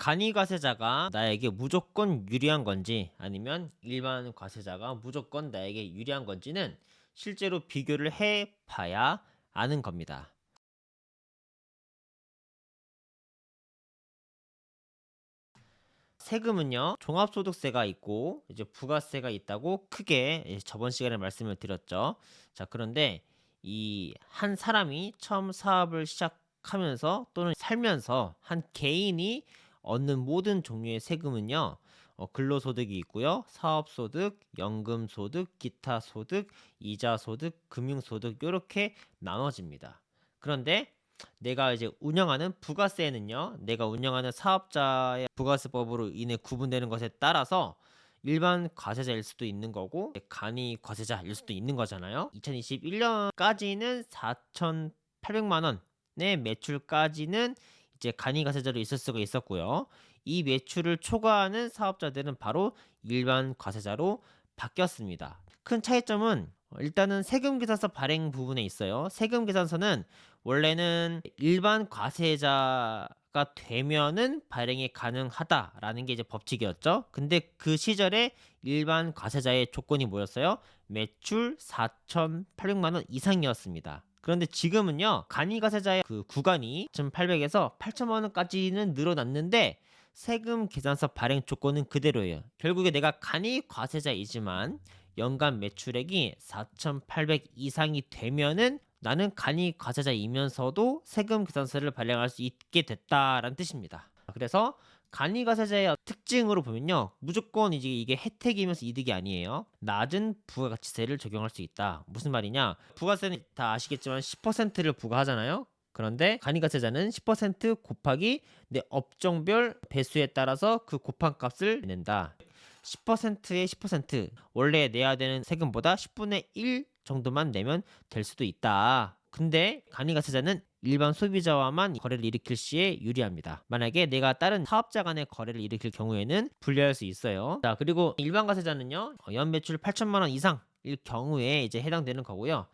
간이과세자가 나에게 무조건 유리한 건지 아니면 일반 과세자가 무조건 나에게 유리한 건지는 실제로 비교를 해 봐야 아는 겁니다. 세금은요, 종합소득세가 있고 이제 부가세가 있다고 크게 저번 시간에 말씀을 드렸죠. 자, 그런데 이 한 사람이 처음 사업을 시작하면서 또는 살면서 한 개인이 얻는 모든 종류의 세금은요, 근로소득이 있고요, 사업소득, 연금소득, 기타소득, 이자소득, 금융소득 이렇게 나눠집니다. 그런데 내가 이제 운영하는 부가세는요, 내가 운영하는 사업자의 부가세법으로 인해 구분되는 것에 따라서 일반 과세자일 수도 있는 거고 간이 과세자일 수도 있는 거잖아요. 2021년까지는 4,800만 원의 매출까지는 이제 간이 과세자로 있을 수가 있었고요. 이 매출을 초과하는 사업자들은 바로 일반 과세자로 바뀌었습니다. 큰 차이점은 일단은 세금계산서 발행 부분에 있어요. 세금계산서는 원래는 일반 과세자가 되면은 발행이 가능하다라는 게 이제 법칙이었죠. 근데 그 시절에 일반 과세자의 조건이 뭐였어요? 매출 4,800만 원 이상이었습니다. 그런데 지금은요, 간이과세자의 그 구간이 4,800에서 8,000만 원까지는 늘어났는데 세금 계산서 발행 조건은 그대로예요. 결국에 내가 간이과세자이지만 연간 매출액이 4,800 이상이 되면은 나는 간이과세자이면서도 세금 계산서를 발행할 수 있게 됐다라는 뜻입니다. 그래서 간이과세자의 특징으로 보면요, 무조건 이제 이게 혜택이면서 이득이 아니에요. 낮은 부가가치세를 적용할 수 있다. 무슨 말이냐? 부가세는 다 아시겠지만 10%를 부과하잖아요. 그런데 간이과세자는 10% 곱하기 내 업종별 배수에 따라서 그 곱한 값을 낸다. 10%의 10%, 원래 내야 되는 세금보다 10분의 1 정도만 내면 될 수도 있다. 근데 간이과세자는 일반 소비자와만 거래를 일으킬 시에 유리합니다. 만약에 내가 다른 사업자 간의 거래를 일으킬 경우에는 불리할 수 있어요. 자, 그리고 일반 과세자는요, 연 매출 8천만 원 이상일 경우에 이제 해당되는 거고요.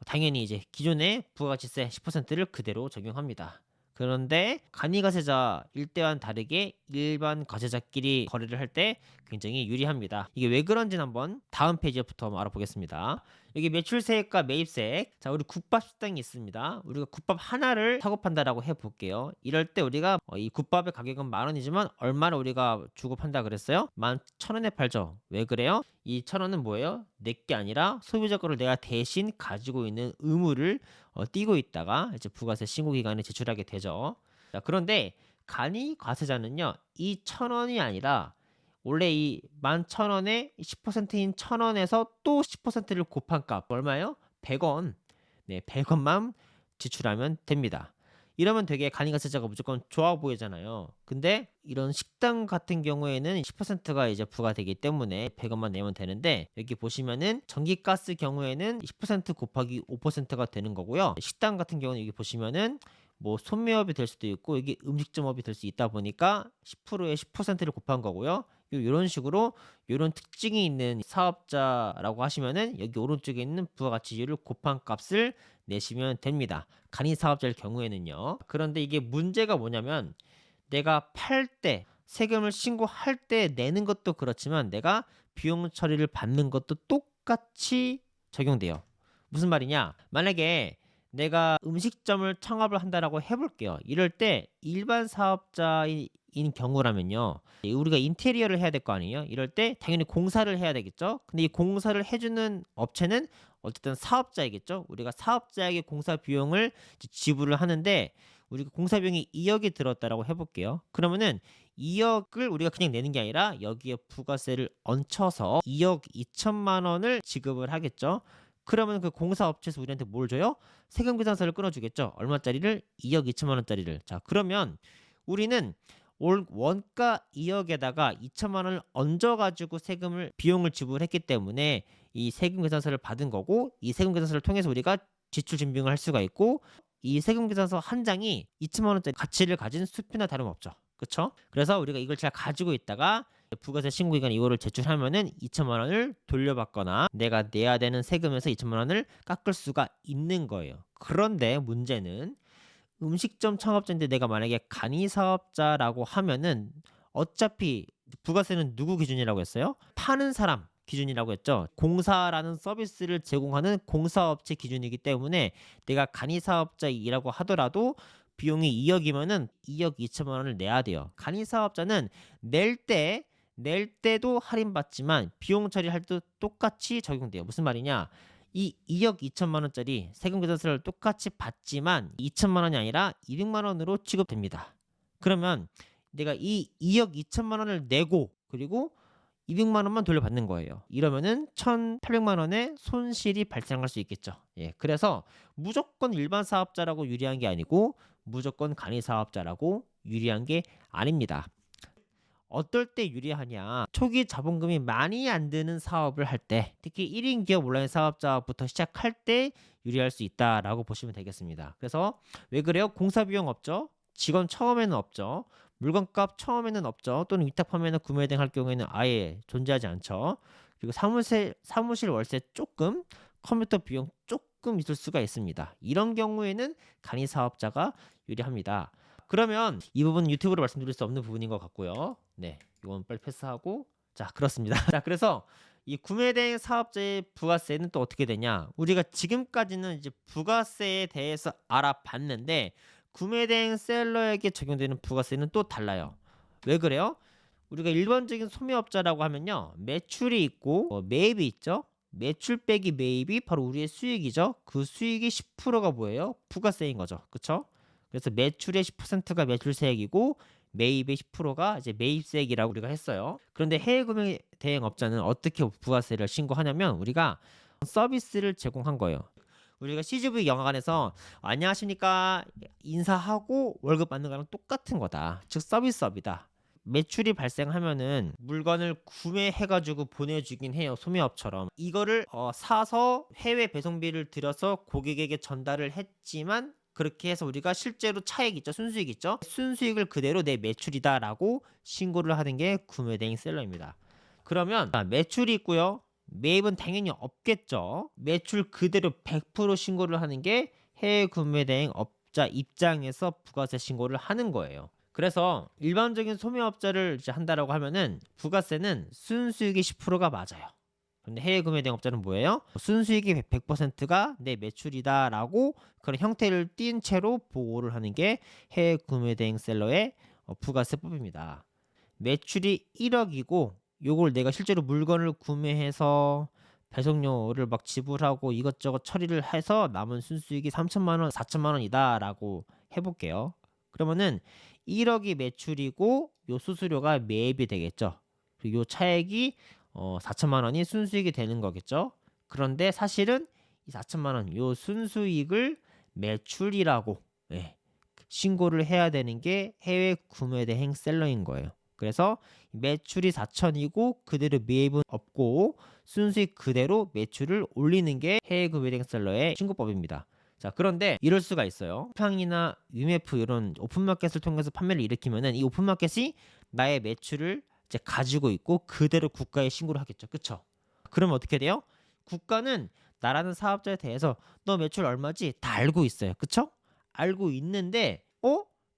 당연히 이제 기존의 부가가치세 10%를 그대로 적용합니다. 그런데 간이과세자일 때와는 다르게 일반 과세자끼리 거래를 할 때 굉장히 유리합니다. 이게 왜 그런지는 한번 다음 페이지부터 한번 알아보겠습니다. 여기 매출세액과 매입세액. 자, 우리 국밥 식당이 있습니다. 우리가 국밥 하나를 사고 판다라고 해볼게요. 이럴 때 우리가 이 국밥의 가격은 10,000원이지만 얼마를 우리가 주고 판다 그랬어요? 11,000원에 팔죠. 왜 그래요? 이 1,000원은 뭐예요? 내게 아니라 소비자 거를 내가 대신 가지고 있는 의무를 띄고 있다가 이제 부가세 신고 기간에 제출하게 되죠. 자, 그런데 간이과세자는요, 이 1,000원이 아니라 원래 이 11,000원에 10%인 1,000원에서 또 10%를 곱한 값 얼마예요? 100원. 네, 100원만 지출하면 됩니다. 이러면 되게 간이과세자가 무조건 좋아 보이잖아요. 근데 이런 식당 같은 경우에는 10%가 이제 부과되기 때문에 100원만 내면 되는데, 여기 보시면은 전기가스 경우에는 10% 곱하기 5%가 되는 거고요. 식당 같은 경우는 여기 보시면은 뭐 소매업이 될 수도 있고 이게 음식점업이 될 수 있다 보니까 10%에 10%를 곱한 거고요. 요런 식으로 요런 특징이 있는 사업자라고 하시면은 여기 오른쪽에 있는 부가가치율을 곱한 값을 내시면 됩니다. 간이 사업자일 경우에는요. 그런데 이게 문제가 뭐냐면 내가 팔 때 세금을 신고할 때 내는 것도 그렇지만 내가 비용 처리를 받는 것도 똑같이 적용돼요. 무슨 말이냐? 만약에 내가 음식점을 창업을 한다라고 해볼게요. 이럴 때 일반 사업자인 경우라면요, 우리가 인테리어를 해야 될 거 아니에요? 이럴 때 당연히 공사를 해야 되겠죠? 근데 이 공사를 해주는 업체는 어쨌든 사업자이겠죠? 우리가 사업자에게 공사 비용을 지불을 하는데 우리가 공사 비용이 2억이 들었다라고 해볼게요. 그러면은 2억을 우리가 그냥 내는 게 아니라 여기에 부가세를 얹혀서 2억 2천만 원을 지급을 하겠죠. 그러면 그 공사업체에서 우리한테 뭘 줘요? 세금 계산서를 끊어주겠죠. 얼마짜리를? 2억 2천만 원짜리를. 자, 그러면 우리는 올 원가 2억에다가 2천만 원을 얹어가지고 비용을 지불했기 때문에 이 세금 계산서를 받은 거고, 이 세금 계산서를 통해서 우리가 지출 증빙을 할 수가 있고, 이 세금 계산서 한 장이 2천만 원짜리 가치를 가진 수표나 다름없죠. 그쵸? 그래서 우리가 이걸 잘 가지고 있다가 부가세 신고기간 이거를 제출하면은 2천만 원을 돌려받거나 내가 내야 되는 세금에서 2천만 원을 깎을 수가 있는 거예요. 그런데 문제는 음식점 창업자인데 내가 만약에 간이 사업자라고 하면은 어차피 부가세는 누구 기준이라고 했어요? 파는 사람 기준이라고 했죠. 공사라는 서비스를 제공하는 공사업체 기준이기 때문에 내가 간이 사업자이라고 하더라도 비용이 2억이면은 2억 2천만 원을 내야 돼요. 간이 사업자는 낼 때도 할인받지만 비용 처리할 때도 똑같이 적용돼요. 무슨 말이냐? 이 2억 2천만 원짜리 세금 계산서를 똑같이 받지만 2천만 원이 아니라 200만 원으로 취급됩니다. 그러면 내가 이 2억 2천만 원을 내고 그리고 200만 원만 돌려받는 거예요. 이러면은 1,800만 원의 손실이 발생할 수 있겠죠. 예, 그래서 무조건 일반 사업자라고 유리한 게 아니고 무조건 간이 사업자라고 유리한 게 아닙니다. 어떨 때 유리하냐? 초기 자본금이 많이 안 드는 사업을 할 때, 특히 1인 기업 온라인 사업자부터 시작할 때 유리할 수 있다라고 보시면 되겠습니다. 그래서 왜 그래요? 공사 비용 없죠? 직원 처음에는 없죠. 물건값 처음에는 없죠. 또는 위탁 판매나 구매 등 할 경우에는 아예 존재하지 않죠. 그리고 사무실 월세 조금, 컴퓨터 비용 조금 있을 수가 있습니다. 이런 경우에는 간이 사업자가 유리합니다. 그러면 이 부분은 유튜브로 말씀드릴 수 없는 부분인 것 같고요. 네, 이건 빨리 패스하고. 자, 그렇습니다. 자, 그래서 이 구매대행 사업자의 부가세는 또 어떻게 되냐? 우리가 지금까지는 이제 부가세에 대해서 알아봤는데 구매대행 셀러에게 적용되는 부가세는 또 달라요. 왜 그래요? 우리가 일반적인 소매업자라고 하면요, 매출이 있고 매입이 있죠. 매출 빼기 매입이 바로 우리의 수익이죠. 그 수익의 10%가 뭐예요? 부가세인 거죠. 그쵸? 그래서 매출의 10%가 매출세액이고 매입의 10%가 이제 매입세액이라고 우리가 했어요. 그런데 해외 구매 대행업자는 어떻게 부가세를 신고하냐면 우리가 서비스를 제공한 거예요. 우리가 CGV 영화관에서 안녕하십니까 인사하고 월급 받는 거랑 똑같은 거다. 즉 서비스업이다. 매출이 발생하면은 물건을 구매해가지고 보내주긴 해요. 소매업처럼. 이거를 사서 해외 배송비를 들여서 고객에게 전달을 했지만 그렇게 해서 우리가 실제로 차익 있죠. 순수익 있죠. 순수익을 그대로 내 매출이다라고 신고를 하는 게 구매대행 셀러입니다. 그러면 매출이 있고요. 매입은 당연히 없겠죠. 매출 그대로 100% 신고를 하는 게 해외 구매대행 업자 입장에서 부가세 신고를 하는 거예요. 그래서 일반적인 소매업자를 이제 한다라고 하면은 부가세는 순수익의 10%가 맞아요. 근데 해외 구매 대행업자는 뭐예요? 순수익이 100%가 내 매출이다라고 그런 형태를 띈 채로 보고를 하는 게 해외 구매 대행 셀러의 부가세법입니다. 매출이 1억이고 요걸 내가 실제로 물건을 구매해서 배송료를 막 지불하고 이것저것 처리를 해서 남은 순수익이 3천만 원, 4천만 원이다라고 해볼게요. 그러면은 1억이 매출이고 요 수수료가 매입이 되겠죠. 그리고 요 차액이 4천만 원이 순수익이 되는 거겠죠. 그런데 사실은 이 4천만 원 요 순수익을 매출이라고 신고를 해야 되는 게 해외 구매 대행 셀러인 거예요. 그래서 매출이 4천이고 그대로 매입은 없고 순수익 그대로 매출을 올리는 게 해외 구매 대행 셀러의 신고법입니다. 자, 그런데 이럴 수가 있어요. 쿠팡이나 위메프 이런 오픈마켓을 통해서 판매를 일으키면은 이 오픈마켓이 나의 매출을 이제 가지고 있고 그대로 국가에 신고를 하겠죠. 그쵸? 그러면 어떻게 돼요? 국가는 나라는 사업자에 대해서 너 매출 얼마지? 다 알고 있어요. 그쵸? 알고 있는데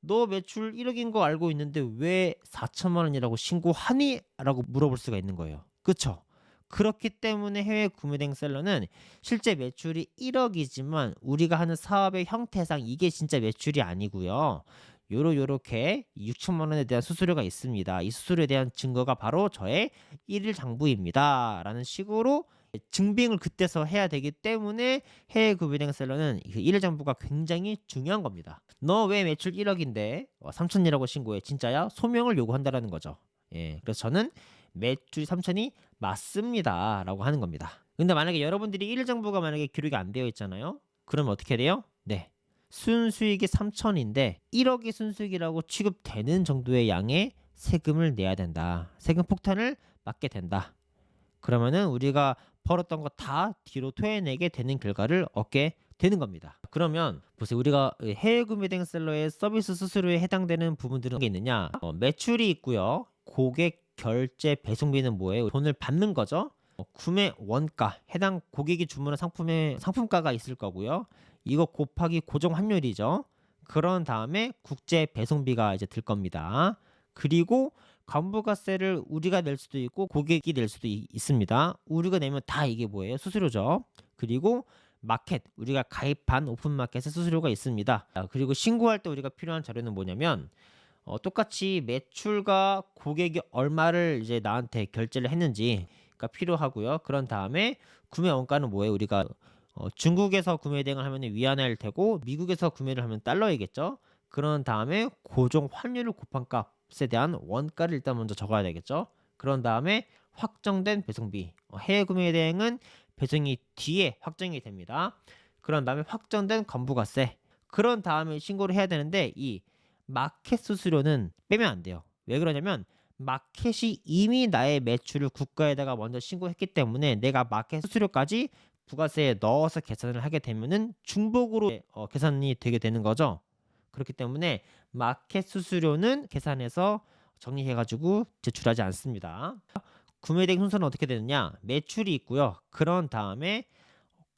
너 매출 1억인 거 알고 있는데 왜 4천만 원이라고 신고하니? 라고 물어볼 수가 있는 거예요. 그쵸? 그렇기 때문에 해외 구매대행 셀러는 실제 매출이 1억이지만 우리가 하는 사업의 형태상 이게 진짜 매출이 아니고요. 요렇게 6천만 원에 대한 수수료가 있습니다. 이 수수료에 대한 증거가 바로 저의 1일 장부입니다. 라는 식으로 증빙을 그때서 해야 되기 때문에 해외 구매대행 셀러는 1일 장부가 굉장히 중요한 겁니다. 너 왜 매출 1억인데 3천이라고 신고해? 진짜야? 소명을 요구한다라는 거죠. 예, 그래서 저는 매출 3천이 맞습니다 라고 하는 겁니다. 근데 만약에 여러분들이 1일 장부가 만약에 기록이 안 되어 있잖아요. 그러면 어떻게 돼요? 네, 순수익이 3천인데 1억이 순수익이라고 취급되는 정도의 양의 세금을 내야 된다. 세금 폭탄을 맞게 된다. 그러면은 우리가 벌었던 거 다 뒤로 토해내게 되는 결과를 얻게 되는 겁니다. 그러면 보세요. 우리가 해외 구매 대행 셀러의 서비스 수수료에 해당되는 부분들은 어떤 게 있느냐? 매출이 있고요. 고객 결제 배송비는 뭐예요? 돈을 받는 거죠. 구매 원가, 해당 고객이 주문한 상품의 상품가가 있을 거고요. 이거 곱하기 고정 환율이죠. 그런 다음에 국제 배송비가 이제 들 겁니다. 그리고 건부가세를 우리가 낼 수도 있고 고객이 낼 수도 있습니다. 우리가 내면 다 이게 뭐예요? 수수료죠. 그리고 마켓, 우리가 가입한 오픈마켓에 수수료가 있습니다. 그리고 신고할 때 우리가 필요한 자료는 뭐냐면 똑같이 매출과 고객이 얼마를 이제 나한테 결제를 했는지가 필요하고요. 그런 다음에 구매 원가는 뭐예요? 우리가 중국에서 구매 대행을 하면 위안화일 테고 미국에서 구매를 하면 달러이겠죠. 그런 다음에 고정 환율을 곱한 값에 대한 원가를 일단 먼저 적어야 되겠죠. 그런 다음에 확정된 배송비, 해외 구매 대행은 배송이 뒤에 확정이 됩니다. 그런 다음에 확정된 건부가세. 그런 다음에 신고를 해야 되는데 이 마켓 수수료는 빼면 안 돼요. 왜 그러냐면 마켓이 이미 나의 매출을 국가에다가 먼저 신고했기 때문에 내가 마켓 수수료까지 부가세에 넣어서 계산을 하게 되면은 중복으로 계산이 되게 되는 거죠. 그렇기 때문에 마켓 수수료는 계산해서 정리해가지고 제출하지 않습니다. 구매 대행 순서는 어떻게 되느냐? 매출이 있고요. 그런 다음에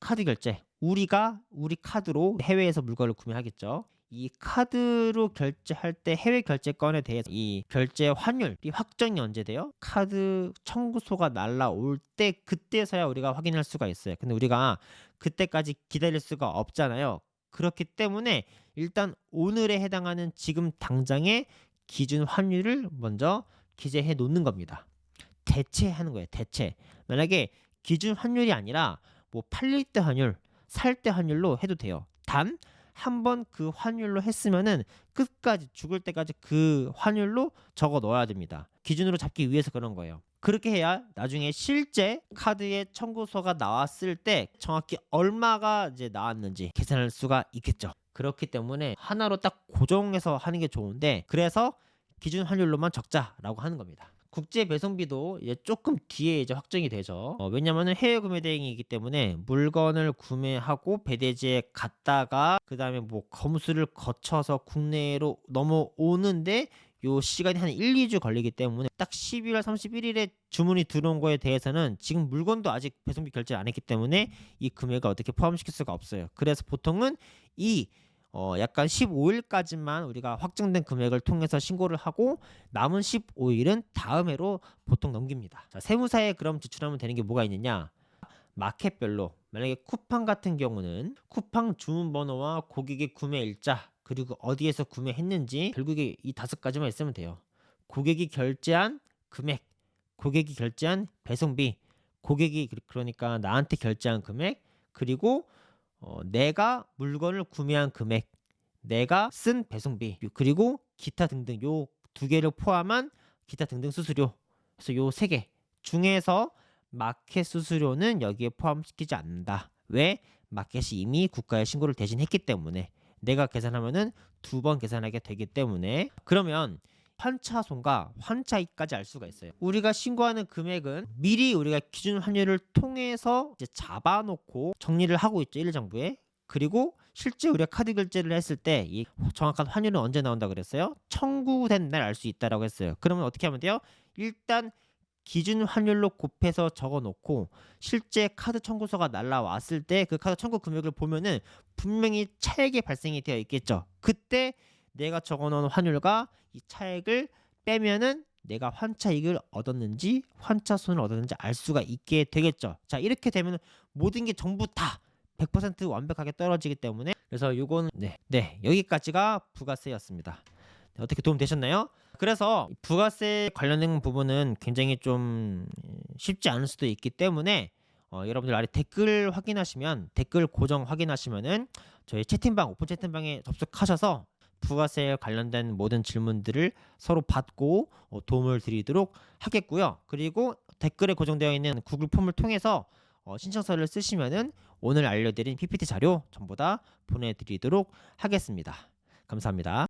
카드 결제. 우리 카드로 해외에서 물건을 구매하겠죠. 이 카드로 결제할 때 해외 결제건에 대해서 이 결제 환율이 확정이 언제 돼요? 카드 청구서가 날라올 때 그때서야 우리가 확인할 수가 있어요. 근데 우리가 그때까지 기다릴 수가 없잖아요. 그렇기 때문에 일단 오늘에 해당하는 지금 당장의 기준 환율을 먼저 기재해 놓는 겁니다. 대체하는 거예요. 대체. 만약에 기준 환율이 아니라 뭐 팔릴 때 환율, 살 때 환율로 해도 돼요. 단 한 번 그 환율로 했으면은 끝까지 죽을 때까지 그 환율로 적어 넣어야 됩니다. 기준으로 잡기 위해서 그런 거예요. 그렇게 해야 나중에 실제 카드의 청구서가 나왔을 때 정확히 얼마가 이제 나왔는지 계산할 수가 있겠죠. 그렇기 때문에 하나로 딱 고정해서 하는 게 좋은데 그래서 기준 환율로만 적자라고 하는 겁니다. 국제 배송비도 이제 조금 뒤에 이제 확정이 되죠. 왜냐면은 해외 구매 대행이기 때문에 물건을 구매하고 배대지에 갔다가 그 다음에 뭐 검수를 거쳐서 국내로 넘어오는데 요 시간이 한 1, 2주 걸리기 때문에 딱 12월 31일에 주문이 들어온 거에 대해서는 지금 물건도 아직 배송비 결제를 안 했기 때문에 이 금액을 어떻게 포함시킬 수가 없어요. 그래서 보통은 이 약간 15일까지만 우리가 확정된 금액을 통해서 신고를 하고 남은 15일은 다음 해로 보통 넘깁니다. 자, 세무사에 그럼 제출하면 되는 게 뭐가 있느냐? 마켓별로 만약에 쿠팡 같은 경우는 쿠팡 주문번호와 고객의 구매 일자 그리고 어디에서 구매했는지 결국에 이 5가지만 있으면 돼요. 고객이 결제한 금액, 고객이 결제한 배송비, 고객이 그러니까 나한테 결제한 금액 그리고 내가 물건을 구매한 금액, 내가 쓴 배송비, 그리고 기타 등등 요 2개를 포함한 기타 등등 수수료. 그래서 요 3개 중에서 마켓 수수료는 여기에 포함시키지 않는다. 왜? 마켓이 이미 국가에 신고를 대신 했기 때문에 내가 계산하면은 2번 계산하게 되기 때문에 그러면 환차손과 환차익까지 알 수가 있어요. 우리가 신고하는 금액은 미리 우리가 기준 환율을 통해서 이제 잡아놓고 정리를 하고 있죠. 1정부에. 그리고 실제 우리가 카드 결제를 했을 때 이 정확한 환율은 언제 나온다 그랬어요? 청구된 날 알 수 있다라고 했어요. 그러면 어떻게 하면 돼요? 일단 기준 환율로 곱해서 적어놓고 실제 카드 청구서가 날라왔을 때 그 카드 청구 금액을 보면은 분명히 차액이 발생이 되어 있겠죠. 그때 내가 적어놓은 환율과 이 차액을 빼면은 내가 환차익을 얻었는지 환차손을 얻었는지 알 수가 있게 되겠죠. 자, 이렇게 되면 모든 게 전부 다 100% 완벽하게 떨어지기 때문에 그래서 요거는 네 여기까지가 부가세였습니다. 네, 어떻게 도움 되셨나요? 그래서 부가세 관련된 부분은 굉장히 좀 쉽지 않을 수도 있기 때문에 여러분들 아래 댓글 확인하시면 댓글 고정 확인하시면은 저희 채팅방 오픈 채팅방에 접속하셔서 부가세에 관련된 모든 질문들을 서로 받고 도움을 드리도록 하겠고요. 그리고 댓글에 고정되어 있는 구글 폼을 통해서 신청서를 쓰시면은 오늘 알려드린 PPT 자료 전부 다 보내드리도록 하겠습니다. 감사합니다.